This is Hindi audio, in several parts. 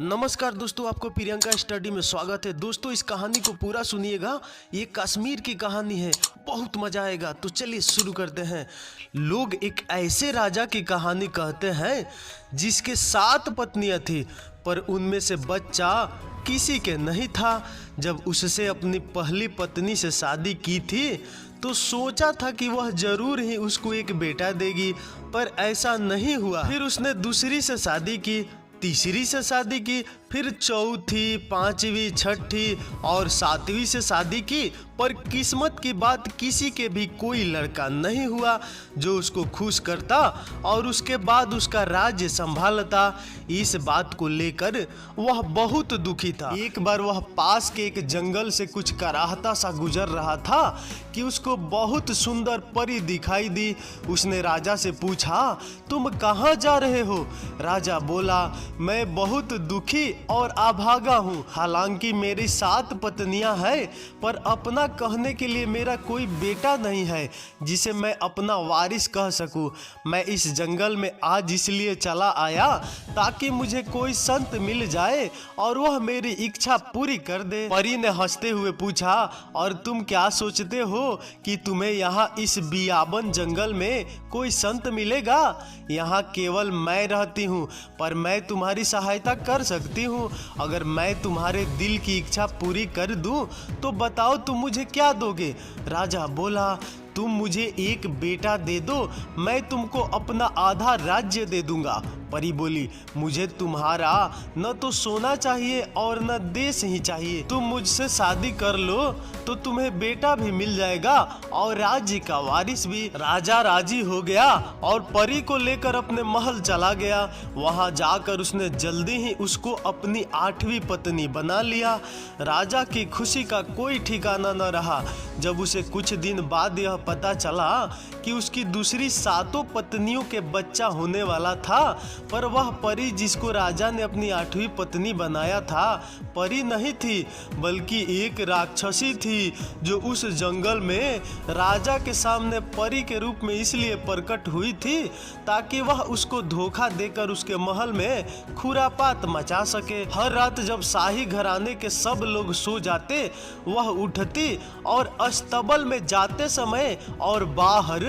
नमस्कार दोस्तों, आपको प्रियंका स्टडी में स्वागत है। दोस्तों इस कहानी को पूरा सुनिएगा, ये कश्मीर की कहानी है, बहुत मजा आएगा। तो चलिए शुरू करते हैं। लोग एक ऐसे राजा की कहानी कहते हैं जिसके 7 पत्नियां थी, पर उनमें से बच्चा किसी के नहीं था। जब उससे अपनी पहली पत्नी से शादी की थी तो सोचा था कि वह जरूर ही उसको एक बेटा देगी, पर ऐसा नहीं हुआ। फिर उसने दूसरी से शादी की, तीसरी से शादी की, फिर चौथी, पांचवी, छठी और 7वीं से शादी की, पर किस्मत की बात किसी के भी कोई लड़का नहीं हुआ जो उसको खुश करता और उसके बाद उसका राज्य संभालता। इस बात को लेकर वह बहुत दुखी था। एक बार वह पास के एक जंगल से कुछ कराहता सा गुजर रहा था कि उसको बहुत सुंदर परी दिखाई दी। उसने राजा से पूछा, तुम कहाँ जा रहे हो? राजा बोला, मैं बहुत दुखी और अभागा हूँ। हालांकि मेरी 7 पत्नियां हैं, पर अपना कहने के लिए मेरा कोई बेटा नहीं है जिसे मैं अपना वारिस कह सकूं। मैं इस जंगल में आज इसलिए चला आया ताकि मुझे कोई संत मिल जाए और वह मेरी इच्छा पूरी कर दे। परी ने हंसते हुए पूछा, और तुम क्या सोचते हो कि तुम्हें यहाँ इस बियाबन जंगल में कोई संत मिलेगा? यहाँ केवल मैं रहती हूँ, पर मैं तुम्हारी सहायता कर सकती हूँ। अगर मैं तुम्हारे दिल की इच्छा पूरी कर दूं तो बताओ तुम मुझे क्या दोगे? राजा बोला, तुम मुझे एक बेटा दे दो, मैं तुमको अपना आधा राज्य दे दूंगा। परी बोली, मुझे तुम्हारा न तो सोना चाहिए और न देश ही चाहिए। तुम मुझसे शादी कर लो तो तुम्हें बेटा भी मिल जाएगा और राज्य का वारिस भी। राजा राजी हो गया और परी को लेकर अपने महल चला गया। वहां जाकर उसने जल्दी ही उसको अपनी 8वीं पत्नी बना लिया। राजा की खुशी का कोई ठिकाना न रहा जब उसे कुछ दिन बाद यह पता चला कि उसकी दूसरी 7 पत्नियों के बच्चा होने वाला था। पर वह परी जिसको राजा ने अपनी 8वीं पत्नी बनाया था, परी नहीं थी बल्कि एक राक्षसी थी जो उस जंगल में राजा के सामने परी के रूप में इसलिए प्रकट हुई थी ताकि वह उसको धोखा देकर उसके महल में खुरापात मचा सके। हर रात जब शाही घराने के सब लोग सो जाते, वह उठती और अस्तबल में जाते समय और बाहर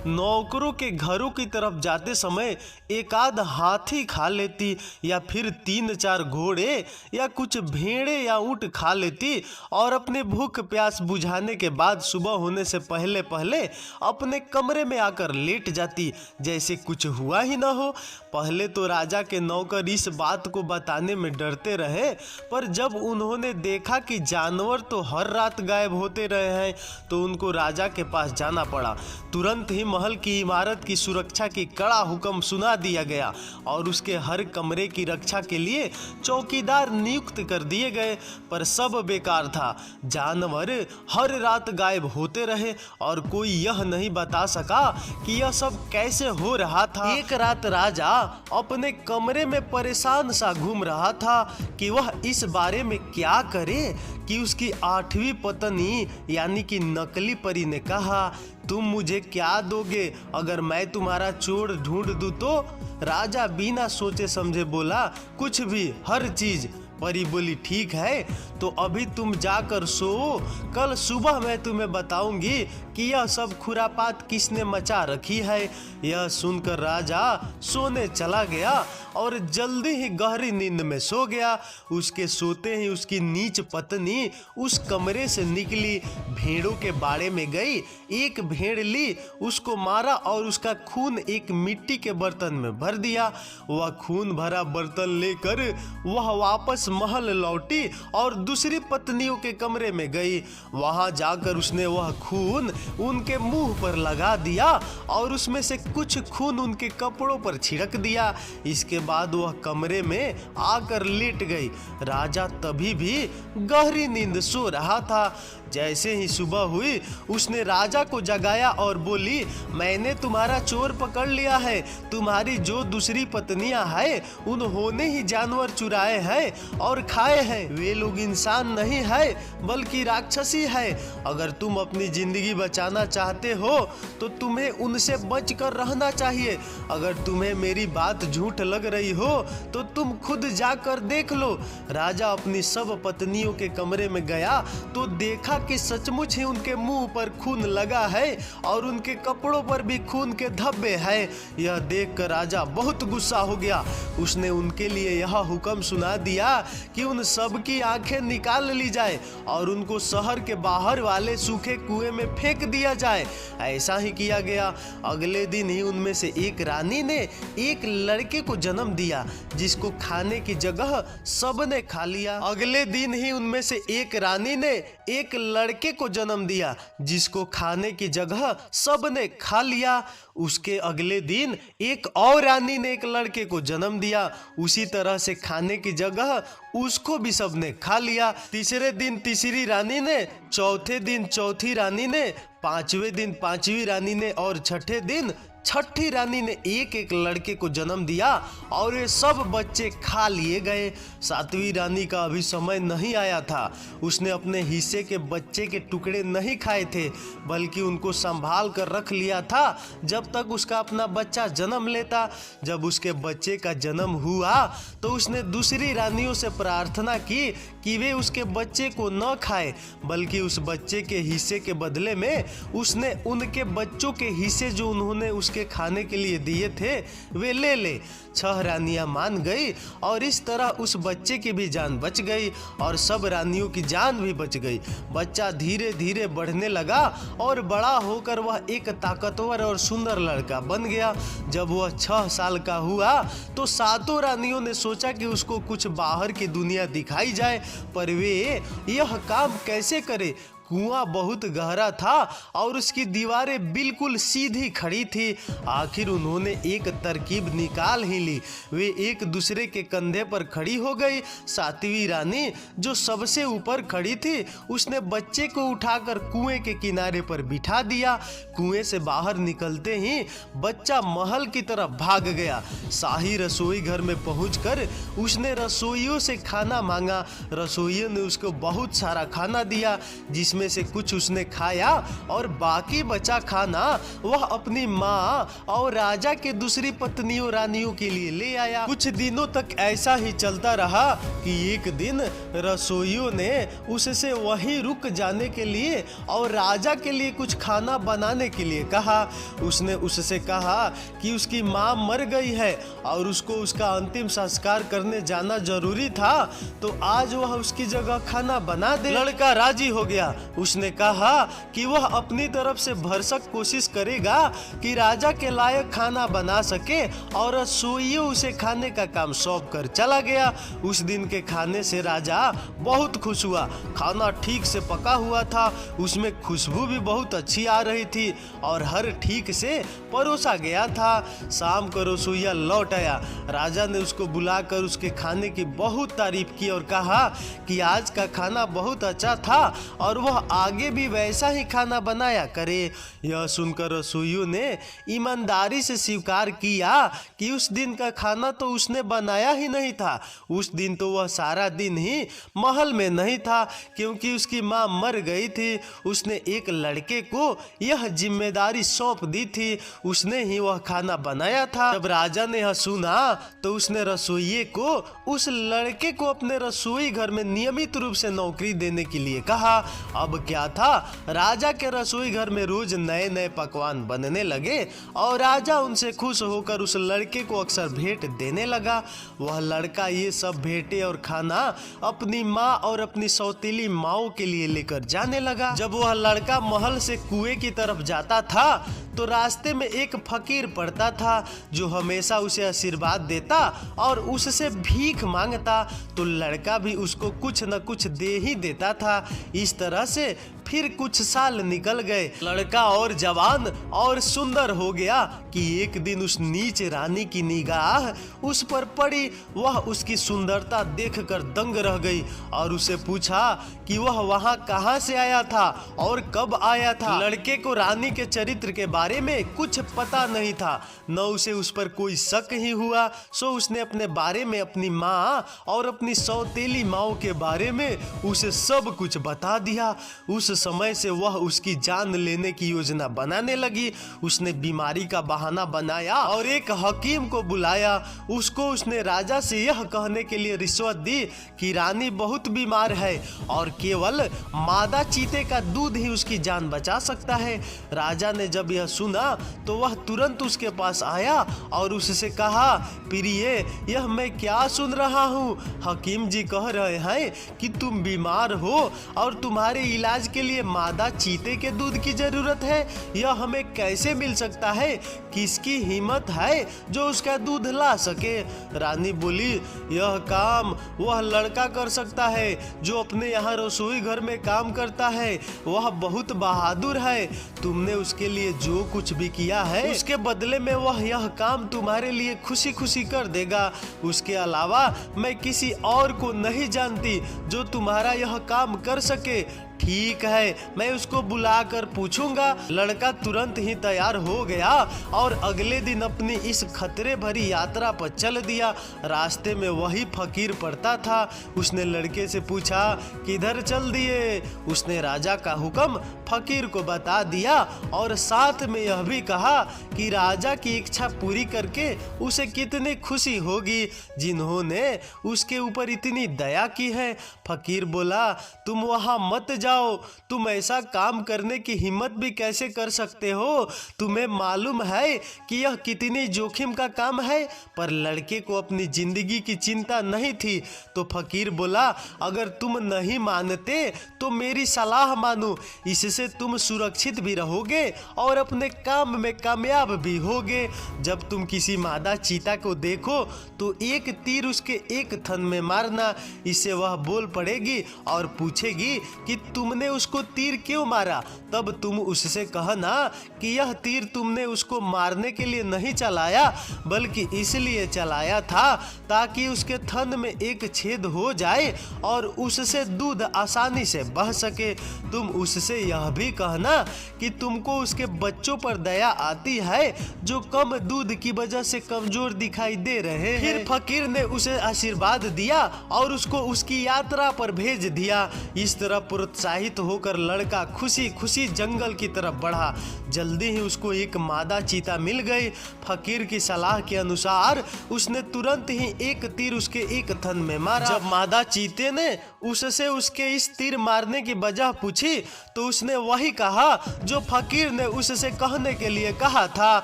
नौकरों के घरों की तरफ जाते समय एक आध हाथी खा लेती, या फिर 3-4 घोड़े या कुछ भेड़े या ऊंट खा लेती, और अपने भूख प्यास बुझाने के बाद सुबह होने से पहले पहले अपने कमरे में आकर लेट जाती जैसे कुछ हुआ ही ना हो। पहले तो राजा के नौकर इस बात को बताने में डरते रहे, पर जब उन्होंने देखा कि जानवर तो हर रात गायब होते रहे हैं तो उनको राजा के पास जाना पड़ा। तुरंत ही महल की इमारत की सुरक्षा की कड़ा हुक्म सुना दिया गया और उसके हर कमरे की रक्षा के लिए चौकीदार नियुक्त कर दिए गए, पर सब बेकार था। जानवर हर रात गायब होते रहे और कोई यह नहीं बता सका कि यह सब कैसे हो रहा था। एक रात राजा अपने कमरे में परेशान सा घूम रहा था कि वह इस बारे में क्या करे कि उसकी 8वीं पत्नी यानी कि नकली परी ने कहा, तुम मुझे क्या दोगे अगर मैं तुम्हारा चोर ढूंढ दूं तो? राजा बिना सोचे समझे बोला, कुछ भी, हर चीज। परी बोली, ठीक है, तो अभी तुम जाकर सो, कल सुबह मैं तुम्हें बताऊंगी कि यह सब खुरापात किसने मचा रखी है। यह सुनकर राजा सोने चला गया और जल्दी ही गहरी नींद में सो गया। उसके सोते ही उसकी नीच पत्नी उस कमरे से निकली, भेड़ों के बाड़े में गई, एक भेड़ ली, उसको मारा और उसका खून एक मिट्टी के बर्तन में भर दिया। वह खून भरा बर्तन लेकर वह वापस महल लौटी और दूसरी पत्नियों के कमरे में गई। वहां जाकर उसने वह खून उनके मुंह पर लगा दिया और उसमें से कुछ खून उनके कपड़ों पर छिड़क दिया। इसके बाद वह कमरे में आकर लेट गई। राजा तभी भी गहरी नींद सो रहा था। जैसे ही सुबह हुई उसने राजा को जगाया और बोली, मैंने तुम्हारा चोर पकड़ लिया है। तुम्हारी जो दूसरी पत्नियां हैं उन्होंने ही जानवर चुराए हैं और खाए हैं। वे लोग इंसान नहीं है बल्कि राक्षसी है। अगर तुम अपनी जिंदगी बचाना चाहते हो तो तुम्हें उनसे बच कर रहना चाहिए। अगर तुम्हें मेरी बात झूठ लग रही हो तो तुम खुद जाकर देख लो। राजा अपनी सब पत्नियों के कमरे में गया तो देखा कि सचमुच ही उनके मुंह पर खून लगा है और उनके कपड़ों पर भी खून के धब्बे हैं। यह देखकर राजा बहुत गुस्सा हो गया। उसने उनके लिए यह हुक्म सुना दिया कि उन सब की आंखें निकाल ली जाए और उनको शहर के बाहर वाले सूखे कुएं में फेंक दिया जाए। ऐसा ही किया गया। अगले दिन ही उनमें से एक रानी ने एक लड़के को जन्म दिया जिसको खाने की जगह सबने खा लिया। अगले दिन ही उनमें से एक रानी ने एक लड़के को जन्म दिया जिसको खाने की जगह सबने खा लिया। उसके अगले दिन एक और रानी ने एक लड़के को जन्म दिया। उसी तरह से खाने की जगह उसको भी सबने खा लिया। तीसरे दिन तीसरी रानी ने, चौथे दिन चौथी रानी ने, पांचवें दिन पांचवी रानी ने और छठे दिन छठी रानी ने एक एक लड़के को जन्म दिया और ये सब बच्चे खा लिए गए। सातवीं रानी का अभी समय नहीं आया था। उसने अपने हिस्से के बच्चे के टुकड़े नहीं खाए थे बल्कि उनको संभाल कर रख लिया था जब तक उसका अपना बच्चा जन्म लेता। जब उसके बच्चे का जन्म हुआ तो उसने दूसरी रानियों से प्रार्थना की कि वे उसके बच्चे को न खाए बल्कि उस बच्चे के हिस्से के बदले में उसने उनके बच्चों के हिस्से जो उन्होंने उसके खाने के लिए दिए थे वे ले ले। 6 रानियां मान गई और इस तरह उस बच्चे की भी जान बच गई और सब रानियों की जान भी बच गई। बच्चा धीरे धीरे बढ़ने लगा और बड़ा होकर वह एक ताकतवर और सुंदर लड़का बन गया। जब वह 6 साल का हुआ तो सातों रानियों ने सोचा कि उसको कुछ बाहर की दुनिया दिखाई जाए, पर वे यह काम कैसे करे। कुआं बहुत गहरा था और उसकी दीवारें बिल्कुल सीधी खड़ी थी। आखिर उन्होंने एक तरकीब निकाल ही ली। वे एक दूसरे के कंधे पर खड़ी हो गई। सातवीं रानी जो सबसे ऊपर खड़ी थी उसने बच्चे को उठाकर कुएं के किनारे पर बिठा दिया। कुएं से बाहर निकलते ही बच्चा महल की तरफ भाग गया। शाही रसोई घर में पहुंचकर उसने रसोइयों से खाना मांगा। रसोइयों ने उसको बहुत सारा खाना दिया जिसमें से कुछ उसने खाया और बाकी बचा खाना वह अपनी माँ और राजा के दूसरी पत्नियों रानियों के लिए ले आया। कुछ दिनों तक ऐसा ही चलता रहा कि एक दिन रसोइयों ने उससे वहीं रुक जाने के लिए और राजा के लिए कुछ खाना बनाने के लिए कहा। उसने उससे कहा कि उसकी माँ मर गई है और उसको उसका अंतिम संस्कार करने जाना जरूरी था तो आज वह उसकी जगह खाना बना दे। लड़का राजी हो गया। उसने कहा कि वह अपनी तरफ से भरसक कोशिश करेगा कि राजा के लायक खाना बना सके और रसोइयों उसे खाने का काम सौंप कर चला गया। उस दिन के खाने से राजा बहुत खुश हुआ। खाना ठीक से पका हुआ था, उसमें खुशबू भी बहुत अच्छी आ रही थी और हर ठीक से परोसा गया था। शाम को रसोइया लौट आया। राजा ने उसको बुलाकर उसके खाने की बहुत तारीफ की और कहा कि आज का खाना बहुत अच्छा था और वह आगे भी वैसा ही खाना बनाया करे। यह सुनकर रसोइयों ने ईमानदारी से स्वीकार किया कि उस दिन का खाना तो उसने बनाया ही नहीं था। उस दिन तो वह सारा दिन ही महल में नहीं था क्योंकि उसकी माँ मर गई थी। उसने एक लड़के को यह जिम्मेदारी सौंप दी थी, उसने ही वह खाना बनाया था। जब राजा ने यह सुना तो उसने रसोइये को उस लड़के को अपने रसोई घर में नियमित रूप से नौकरी देने के लिए कहा। अब क्या था, राजा के रसोई घर में रोज नए नए पकवान बनने लगे और राजा उनसे खुश होकर उस लड़के को अक्सर भेंट देने लगा। वह लड़का ये सब भेंटें और खाना अपनी माँ और अपनी सौतीली माओं के लिए लेकर जाने लगा। जब वह लड़का महल से कुएं की तरफ जाता था तो रास्ते में एक फकीर पड़ता था जो हमेशा उसे आशीर्वाद देता और उससे भीख मांगता, तो लड़का भी उसको कुछ न कुछ दे ही देता था। इस तरह से फिर कुछ साल निकल गए। लड़का और जवान और सुंदर हो गया कि एक दिन उस नीच रानी की निगाह उस पर पड़ी। वह उसकी सुंदरता देखकर दंग रह गई और उसे पूछा कि वह वहां कहां से आया था और कब आया था। लड़के को रानी के चरित्र के बारे में कुछ पता नहीं था, न उसे उस पर कोई शक ही हुआ। सो उसने अपने बारे में अपनी माँ और अपनी सौतेली माँ के बारे में उसे सब कुछ बता दिया। उस समय से वह उसकी जान लेने की योजना बनाने लगी। उसने बीमारी का बहाना बनाया और एक हकीम को बुलाया। उसको उसने राजा से यह कहने के लिए रिश्वत दी कि रानी बहुत बीमार है और केवल मादा चीते का दूध ही उसकी जान बचा सकता है। राजा ने जब यह सुना तो वह तुरंत उसके पास आया और उससे कहा, प्रिय, यह मैं क्या सुन रहा हूँ? हकीम जी कह रहे हैं कि तुम बीमार हो और तुम्हारे इलाज के लिए मादा चीते के दूध की जरूरत है। यह हमें कैसे मिल सकता है? किसकी हिम्मत है जो उसका दूध ला सके? रानी बोली, यह काम वह लड़का कर सकता है जो अपने यहाँ रसोई घर में काम करता है। वह बहुत बहादुर है। तुमने उसके लिए जो कुछ भी किया है उसके बदले में वह यह काम तुम्हारे लिए खुशी खुशी कर देगा। उसके अलावा मैं किसी और को नहीं जानती जो तुम्हारा यह काम कर सके। ठीक है, मैं उसको बुलाकर पूछूंगा। लड़का तुरंत ही तैयार हो गया और अगले दिन अपनी इस खतरे भरी यात्रा पर चल दिया। रास्ते में वही फकीर पड़ता था। उसने लड़के से पूछा, किधर चल दिए? उसने राजा का हुक्म फकीर को बता दिया और साथ में यह भी कहा कि राजा की इच्छा पूरी करके उसे कितनी खुशी होगी जिन्होंने उसके ऊपर इतनी दया की है। फकीर बोला, तुम वहां मत जाओ। तुम ऐसा काम करने की हिम्मत भी कैसे कर सकते हो? तुम्हें मालूम है कि यह कितनी जोखिम का काम है? पर लड़के को अपनी जिंदगी की चिंता नहीं थी। तो फकीर बोला, अगर तुम नहीं मानते तो मेरी सलाह मानो। इससे तुम सुरक्षित भी रहोगे और अपने काम में कामयाब भी होगे। जब तुम किसी मादा चीता को देखो तो एक तीर उसके एक थन में मारना। इससे वह बोल पड़ेगी और पूछेगी कि तुमने उसको तीर क्यों मारा। तब तुम उससे कहना कि यह तीर तुमने उसको मारने के लिए नहीं चलाया बल्कि इसलिए चलाया था ताकि उसके थन में एक छेद हो जाए और उससे दूध आसानी से बह सके। तुम उससे यह भी कहना कि तुमको उसके बच्चों पर दया आती है जो कम दूध की वजह से कमजोर दिखाई दे रहे हैं। फिर फकीर ने उसे आशीर्वाद दिया और उसको उसकी यात्रा पर भेज दिया। इस तरह प्रोत्साहित होकर लड़का खुशी खुशी जंगल की तरफ बढ़ा। जल्दी ही उसको एक मादा चीता मिल गई। फकीर की सलाह के अनुसार उसने तुरंत ही एक तीर उसके एक थन में मारा। जब मादा चीते ने उससे उसके इस तीर मारने की वजह पूछी तो उसने वही कहा जो फकीर ने उससे कहने के लिए कहा था।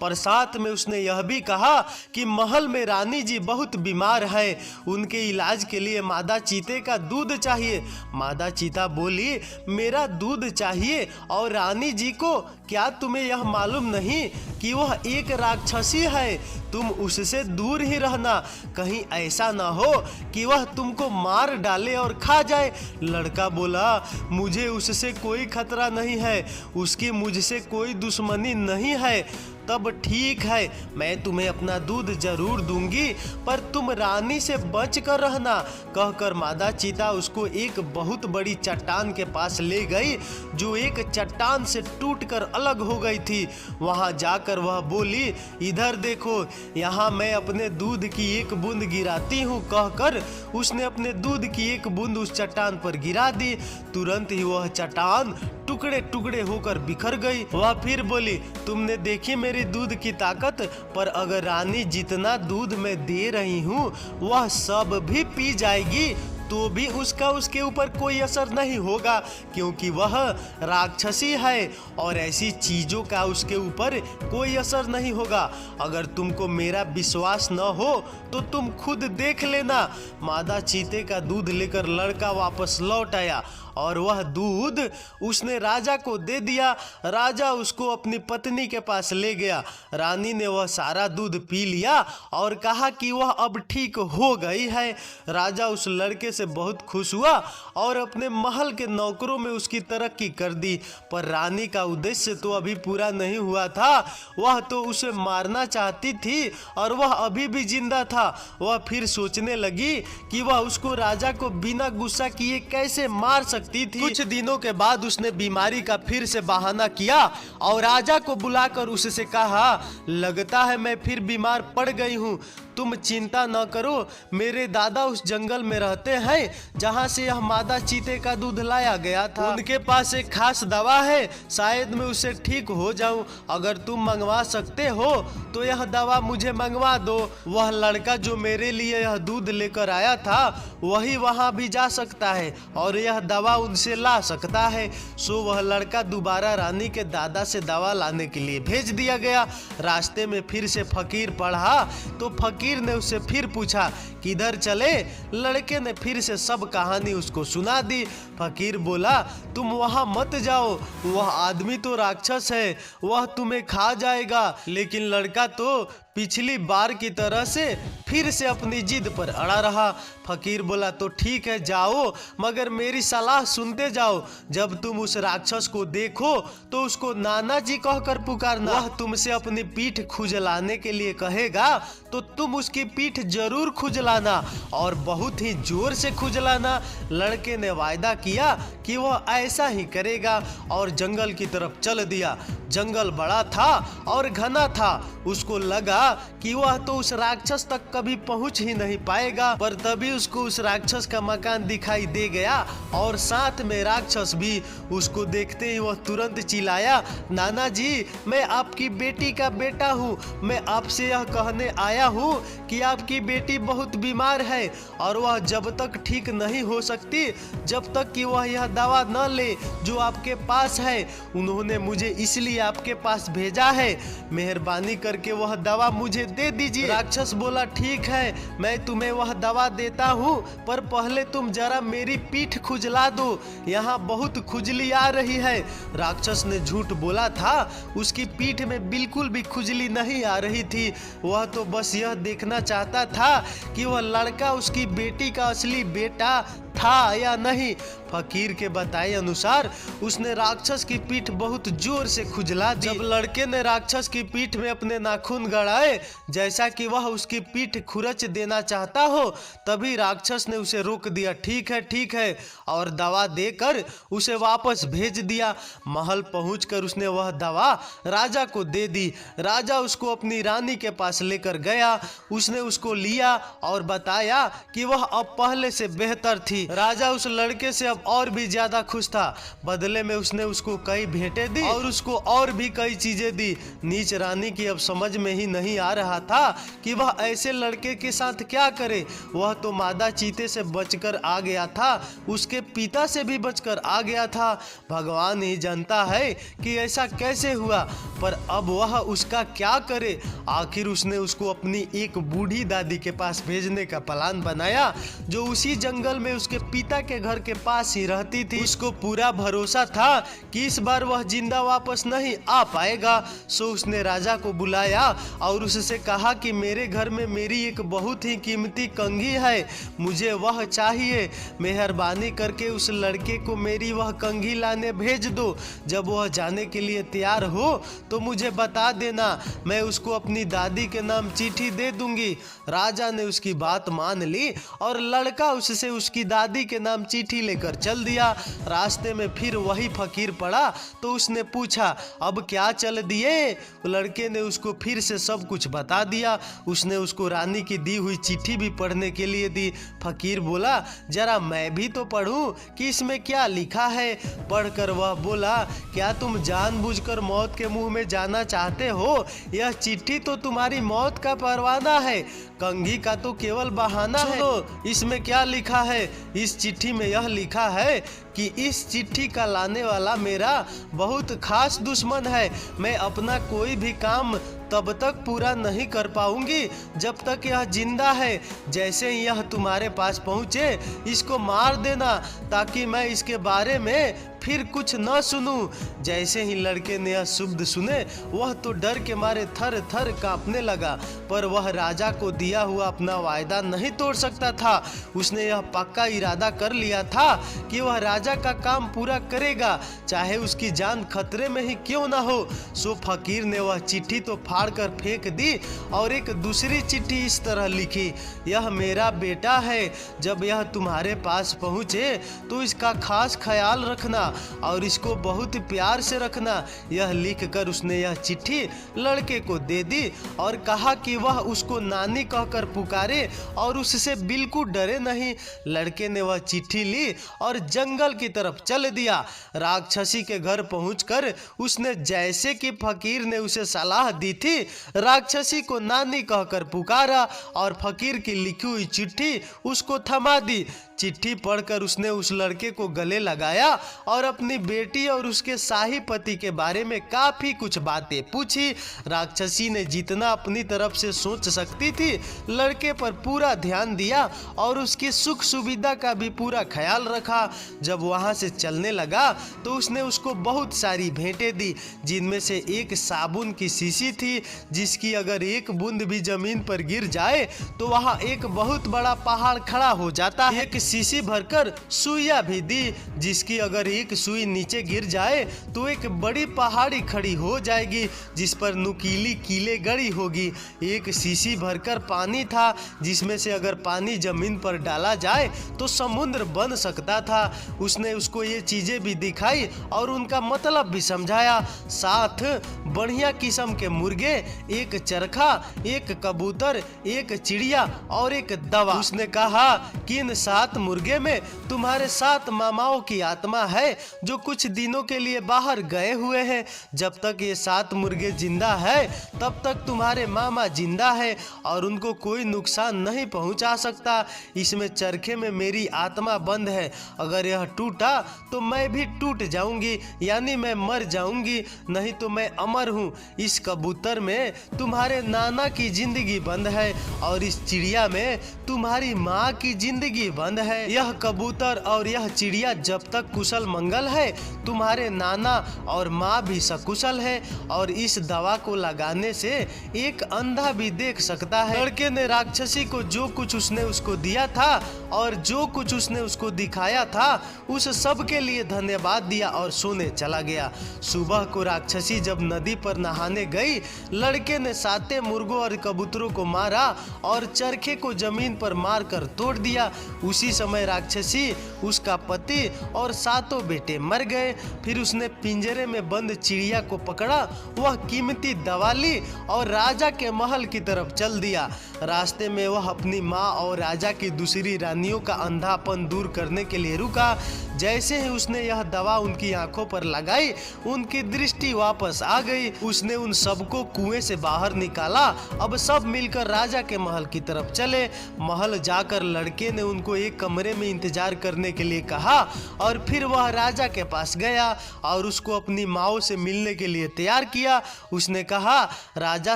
पर साथ में उसने यह भी कहा कि महल में रानी जी बहुत बीमार है, उनके इलाज के लिए मादा चीते का दूध चाहिए। मादा चीता बोली, मेरा दूध चाहिए और रानी जी को? क्या तुम्हें यह मालूम नहीं कि वह एक राक्षसी है? तुम उससे दूर ही रहना, कहीं ऐसा ना हो कि वह तुमको मार डाले और खा जाए। लड़का बोला, मुझे उससे कोई खतरा नहीं है, उसकी मुझसे कोई दुश्मनी नहीं है। तब ठीक है, मैं तुम्हें अपना दूध जरूर दूंगी, पर तुम रानी से बच कर रहना। कहकर मादा चीता उसको एक बहुत बड़ी चट्टान के पास ले गई जो एक चट्टान से टूटकर अलग हो गई थी। वहां जाकर वह बोली, इधर देखो, यहाँ मैं अपने दूध की एक बूंद गिराती हूँ। कहकर उसने अपने दूध की एक बूंद उस चट्टान पर गिरा दी। तुरंत ही वह चट्टान टुकड़े टुकड़े होकर बिखर गई। वह फिर बोली, तुमने देखी मेरी दूध की ताकत, पर अगर रानी जितना दूध मैं दे रही हूँ वह सब भी पी जाएगी तो भी उसका उसके ऊपर कोई असर नहीं होगा, क्योंकि वह राक्षसी है और ऐसी चीजों का उसके ऊपर कोई असर नहीं होगा। अगर तुमको मेरा विश्वास न हो तो तुम खुद देख लेना। मादा चीते का दूध लेकर लड़का वापस लौट आया और वह दूध उसने राजा को दे दिया। राजा उसको अपनी पत्नी के पास ले गया। रानी ने वह सारा दूध पी लिया और कहा कि वह अब ठीक हो गई है। राजा उस लड़के से बहुत खुश हुआ और अपने महल के नौकरों में उसकी तरक्की कर दी। पर रानी का उद्देश्य तो अभी पूरा नहीं हुआ था। वह तो उसे मारना चाहती थी और वह अभी भी जिंदा था। वह फिर सोचने लगी कि वह उसको राजा को बिना गुस्सा किए कैसे मार सकती थी। कुछ दिनों के बाद उसने बीमारी का फिर से बहाना किया और राजा को बुलाकर उससे कहा, लगता है मैं फिर बीमार पड़ गई हूँ। तुम चिंता न करो, मेरे दादा उस जंगल में रहते हैं जहाँ से यह मादा चीते का दूध लाया गया था। उनके पास एक खास दवा है, शायद मैं उससे ठीक हो जाऊं। अगर तुम मंगवा सकते हो तो यह दवा मुझे मंगवा दो। वह लड़का जो मेरे लिए यह दूध लेकर आया था वही वहाँ भी जा सकता है और यह दवा उनसे ला सकता है। सो वह लड़का दोबारा रानी के दादा से दवा लाने के लिए भेज दिया गया। रास्ते में फिर से फकीर पढ़ा तो फकीर ने उससे फिर पूछा, किधर चले? लड़के ने फिर से सब कहानी उसको सुना दी। फकीर बोला, तुम वहां मत जाओ, वह आदमी तो राक्षस है, वह तुम्हें खा जाएगा। लेकिन लड़का तो पिछली बार की तरह से फिर से अपनी जिद पर अड़ा रहा। फकीर बोला, तो ठीक है जाओ, मगर मेरी सलाह सुनते जाओ। जब तुम उस राक्षस को देखो तो उसको नाना जी कहकर पुकारना। वह तुमसे अपनी पीठ खुजलाने के लिए कहेगा तो तुम उसकी पीठ जरूर खुजलाना और बहुत ही जोर से खुजलाना। लड़के ने वायदा किया कि वह ऐसा ही करेगा और जंगल की तरफ चल दिया। जंगल बड़ा था और घना था। उसको लगा कि वह तो उस राक्षस तक कभी पहुंच ही नहीं पाएगा, पर तभी उसको उस राक्षस का मकान दिखाई दे गया और साथ में राक्षस भी। उसको देखते ही वह तुरंत चिल्लाया, नाना जी, मैं आपकी बेटी का बेटा हूँ। मैं आपसे यह कहने आया हूँ कि आपकी बेटी बहुत बीमार है और वह जब तक ठीक नहीं हो सकती जब तक कि वह यह दवा न ले जो आपके पास है। उन्होंने मुझे इसलिए आपके पास भेजा है, मेहरबानी करके वह दवा मुझे दे दीजिए। राक्षस बोला, ठीक है, मैं तुम्हें वह दवा देता हूँ, पर पहले तुम जरा मेरी पीठ खुजला दो, यहाँ बहुत खुजली आ रही है। राक्षस ने झूठ बोला था, उसकी पीठ में बिल्कुल भी खुजली नहीं आ रही थी। वह तो बस यह देखना चाहता था कि वह लड़का उसकी बेटी का असली बेटा था या नहीं। फकीर के बताए अनुसार उसने राक्षस की पीठ बहुत जोर से खुजला दी। जब लड़के ने राक्षस की पीठ में अपने नाखून गड़ाए जैसा कि वह उसकी पीठ खुरच देना चाहता हो, तभी राक्षस ने उसे रोक दिया। ठीक है और दवा देकर उसे वापस भेज दिया। महल पहुंचकर उसने वह दवा राजा को दे दी। राजा उसको अपनी रानी के पास लेकर गया। उसने उसको लिया और बताया कि वह अब पहले से बेहतर थी। राजा उस लड़के से अब और भी ज्यादा खुश था। बदले में उसने उसको कई भेंटें दी और उसको और भी कई चीजें दी। नीच रानी की अब समझ में ही नहीं आ रहा था कि वह ऐसे लड़के के साथ क्या करे। वह तो मादा चीते से बचकर आ गया था, उसके पिता से भी बचकर आ गया था। भगवान ही जानता है कि ऐसा कैसे हुआ, पर अब वह उसका क्या करे। आखिर उसने उसको अपनी एक बूढ़ी दादी के पास भेजने का प्लान बनाया जो उसी जंगल में उसके पिता के घर के पास ही रहती थी। उसको पूरा भरोसा था कि इस बार वह जिंदा वापस नहीं आ पाएगा। सो उसने राजा को बुलाया और उससे कहा कि मेरे घर में मेरी एक बहुत ही कीमती कंघी है, मुझे वह चाहिए। मेहरबानी करके उस लड़के को मेरी वह कंघी लाने भेज दो। जब वह जाने के लिए तैयार हो तो मुझे बता देना, मैं उसको अपनी दादी के नाम चिट्ठी दे दूंगी। राजा ने उसकी बात मान ली और लड़का उससे उसकी दादी के नाम चिट्ठी लेकर चल दिया। रास्ते में फिर वही फकीर पड़ा तो उसने पूछा, अब क्या चल दिए? लड़के ने उसको फिर से सब कुछ बता दिया। उसने उसको रानी की दी हुई चिट्ठी भी पढ़ने के लिए दी। फकीर बोला, जरा मैं भी तो पढ़ूं कि इसमें क्या लिखा है। पढ़कर वह बोला, क्या तुम जानबूझकर मौत के मुंह में जाना चाहते हो? यह चिट्ठी तो तुम्हारी मौत का परवाना है, कंघी का तो केवल बहाना है। इसमें क्या लिखा है? इस चिट्ठी में यह लिखा है कि इस चिट्ठी का लाने वाला मेरा बहुत खास दुश्मन है। मैं अपना कोई भी काम तब तक पूरा नहीं कर पाऊंगी जब तक यह जिंदा है। जैसे ही यह तुम्हारे पास पहुंचे इसको मार देना ताकि मैं इसके बारे में फिर कुछ न सुनूं। जैसे ही लड़के ने यह शब्द सुने वह तो डर के मारे थर थर कांपने लगा, पर वह राजा को दिया हुआ अपना वायदा नहीं तोड़ सकता था। उसने यह पक्का इरादा कर लिया था कि वह राजा का काम पूरा करेगा, चाहे उसकी जान खतरे में ही क्यों ना हो। सो फकीर ने वह चिट्ठी तो फाड़ कर फेंक दी और एक दूसरी चिट्ठी इस तरह लिखी, यह मेरा बेटा है, जब यह तुम्हारे पास पहुँचे तो इसका खास ख्याल रखना और इसको बहुत प्यार से रखना। यह लिखकर उसने यह चिट्ठी लड़के को दे दी और कहा कि वह उसको नानी कहकर पुकारे और उससे बिल्कुल डरे नहीं। लड़के ने वह चिट्ठी ली और जंगल की तरफ चल दिया। राक्षसी के घर पहुंचकर उसने जैसे कि फकीर ने उसे सलाह दी थी, राक्षसी को नानी कहकर पुकारा और फकीर की लिखी हुई चिट्ठी उसको थमा दी। चिट्ठी पढ़कर उसने उस लड़के को गले लगाया और अपनी बेटी और उसके शाही पति के बारे में काफी कुछ बातें पूछी। राक्षसी ने जितना अपनी तरफ से सोच सकती थी लड़के पर पूरा ध्यान दिया और उसकी सुख सुविधा का भी पूरा ख्याल रखा। जब वहां से चलने लगा तो उसने उसको बहुत सारी भेंटें दी, जिनमें से एक साबुन की शीशी थी जिसकी अगर एक बूंद भी जमीन पर गिर जाए तो वहां एक बहुत बड़ा पहाड़ खड़ा हो जाता है। एक शीशी भरकर सुइया भी दी, जिसकी अगर एक सुई नीचे गिर जाए तो एक बड़ी पहाड़ी खड़ी हो जाएगी जिस पर नुकीली कीलें गड़ी होगी। एक शीशी भरकर पानी था जिसमें से अगर पानी जमीन पर डाला जाए तो समुद्र बन सकता था। उसने उसको ये चीजें भी दिखाई और उनका मतलब भी समझाया। साथ बढ़िया किस्म के मुर्गे, एक चरखा, एक कबूतर, एक चिड़िया और एक दवा। उसने कहा कि इन 7 मुर्गे में तुम्हारे 7 मामाओं की आत्मा है जो कुछ दिनों के लिए बाहर गए हुए हैं। जब तक ये 7 मुर्गे जिंदा है तब तक तुम्हारे मामा जिंदा है और उनको कोई नुकसान नहीं पहुंचा सकता। इसमें चरखे में मेरी आत्मा बंद है, अगर यह टूटा तो मैं भी टूट जाऊंगी, यानी मैं मर जाऊंगी, नहीं तो मैं अमर हूँ। इस कबूतर में तुम्हारे नाना की जिंदगी बंद है और इस चिड़िया में तुम्हारी माँ की जिंदगी बंद है। यह कबूतर और यह चिड़िया जब तक कुशल मंगल है तुम्हारे नाना और माँ भी सकुशल है और इस दवा को लगाने से एक अंधा भी देख सकता है। लड़के ने राक्षसी को जो कुछ उसने उसको दिया था और जो कुछ उसने उसको दिखाया था उस सब के लिए धन्यवाद दिया और सोने चला गया। सुबह को राक्षसी जब नदी पर नहाने गई, लड़के ने 7 मुर्गों और कबूतरों को मारा और चरखे को जमीन पर मारकर तोड़ दिया। उसी समय राक्षसी, उसका पति और 7 बेटे मर गए। फिर उसने पिंजरे में बंद चिड़िया को पकड़ा, वह कीमती दवा ली और राजा के महल की तरफ चल दिया। रास्ते में वह अपनी माँ और राजा की दूसरी रानियों का अंधापन दूर करने के लिए रुका। जैसे ही उसने यह दवा उनकी आंखों पर लगाई, उनकी दृष्टि वापस आ गई। उसने उन सबको कुएं से बाहर निकाला। अब सब मिलकर राजा के महल की तरफ चले। महल जाकर लड़के ने उनको एक कमरे में इंतजार करने के लिए कहा और फिर वह राजा के पास गया और उसको अपनी माँ से मिलने के लिए तैयार किया। उसने कहा, राजा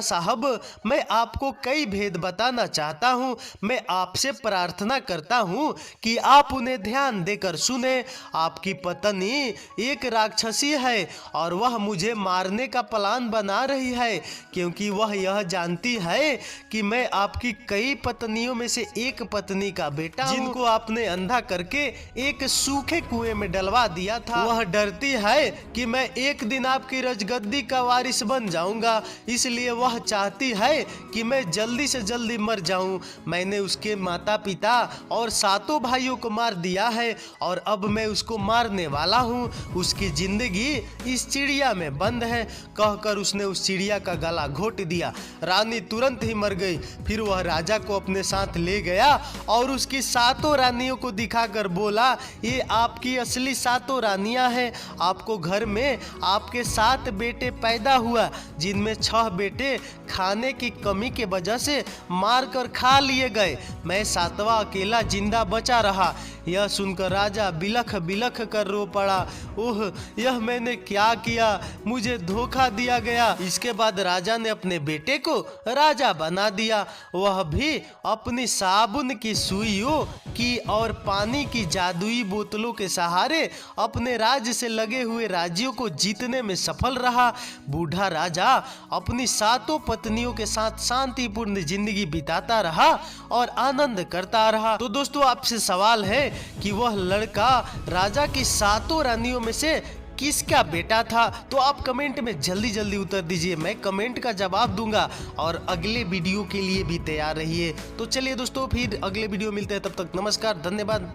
साहब, मैं आपको कई भेद बताना चाहता हूँ। मैं आपसे प्रार्थना करता हूँ कि आप उन्हें ध्यान देकर सुने। आपकी पत्नी एक राक्षसी है और वह मुझे मारने का प्लान बना रही है, क्योंकि वह यह जानती है कि मैं आपकी कई पत्नियों में से एक पत्नी का बेटा हूं, जिनको आपने अंधा करके एक सूखे कुएं में डलवा दिया था। वह डरती है कि मैं एक दिन आपकी राजगद्दी का वारिस बन जाऊंगा, इसलिए वह चाहती है कि मैं जल्दी से जल्दी मर जाऊं। मैंने उसके माता पिता और 7 भाइयों को मार दिया है और अब मैं उसको मारने वाला हूँ। उसकी जिंदगी इस चिड़िया में बंद है। कहकर उसने उस चिड़िया का गला घोट दिया। रानी तुरंत ही मर गई। फिर वह राजा को अपने साथ ले गया और उसकी 7 रानियों को दिखाकर बोला, ये आपकी असली 7 रानियां हैं। आपको घर में आपके 7 बेटे पैदा हुआ, जिनमें 6 बेटे खाने की कमी के वजह से मारकर खा लिए गए। मैं 7वां अकेला जिंदा बचा रहा। यह सुनकर राजा बिलख बिलख कर रो पड़ा। ओह, यह मैंने क्या किया, मुझे धोखा दिया गया। इसके बाद राजा ने अपने बेटे को राजा बना दिया, वह भी अपनी साबुन की सुइयों की और पानी की जादुई बोतलों के सहारे अपने राज्य से लगे हुए राज्यों को जीतने में सफल रहा। बूढ़ा राजा अपनी 7 पत्नियों के साथ शांतिपूर्ण जिंदगी बिताता रहा और आनंद करता रहा। तो दोस्तों आपसे सवाल है कि वह लड़का राजा की 7 रानियों में से किसका बेटा था? तो आप कमेंट में जल्दी जल्दी उत्तर दीजिए, मैं कमेंट का जवाब दूंगा और अगले वीडियो के लिए भी तैयार रहिए। तो चलिए दोस्तों फिर अगले वीडियो मिलते हैं, तब तक नमस्कार, धन्यवाद।